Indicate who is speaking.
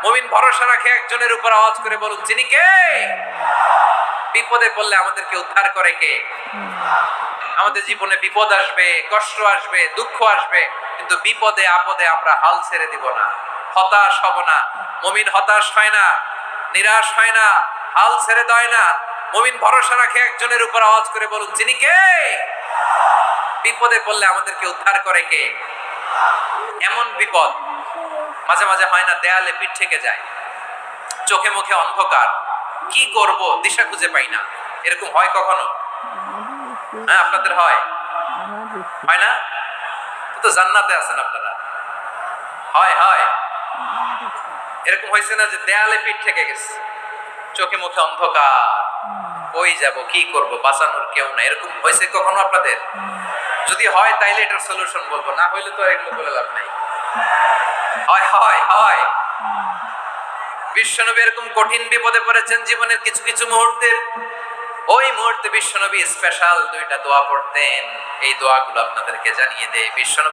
Speaker 1: মুমিন ভরসা রাখে একজনের উপর, আওয়াজ করে বলুন যিনি কে? বিপদে পড়লে আমাদেরকে উদ্ধার করে কে? আমাদের জীবনে বিপদ আসবে, কষ্ট আসবে, দুঃখ আসবে, কিন্তু বিপদে আপদে আমরা হাল ছেড়ে দিব না, হতাশ হব না। মুমিন হতাশ হয় না, নিরাশ হয় না, হাল ছেড়ে দেয় না। মুমিন ভরসা রাখে একজনের উপর, আওয়াজ করে বলুন যিনি কে? বিপদে পড়লে আমাদেরকে উদ্ধার করে কে? এমন বিপদ মাঝে মাঝে হয় না, দেয়ালে পিঠ থেকে যায়, চোখে মুখে অন্ধকার, কি করব দিশা খুঁজে পাই না, এরকম হয় কখনো? হ্যাঁ, আপনাদের হয়? হয় না? তো জান্নাতে আছেন আপনারা। হয় হয়, এরকম হয়েছে না যে দেয়ালে পিঠ থেকে গেছে, চোখে মুখে অন্ধকার, কই যাব, কি করব, বাঁচানোর কেউ না, এরকম হয়েছে কখনো আপনাদের? যদি হয় তাইলে এটার সলিউশন বলবো, না হইলে তো এগুলো বলে লাভ নাই। হয় হয় হয়, বিশ্বনবী এরকম কঠিন বিপদে পড়েছেন জীবনের কিছু কিছু মুহূর্তে। ওই মুহূর্তে বিশ্বনবী স্পেশাল দুইটা দোয়া পড়তেন, এই দোয়াগুলো আপনাদেরকে জানিয়ে দেয়। বিশ্বনবী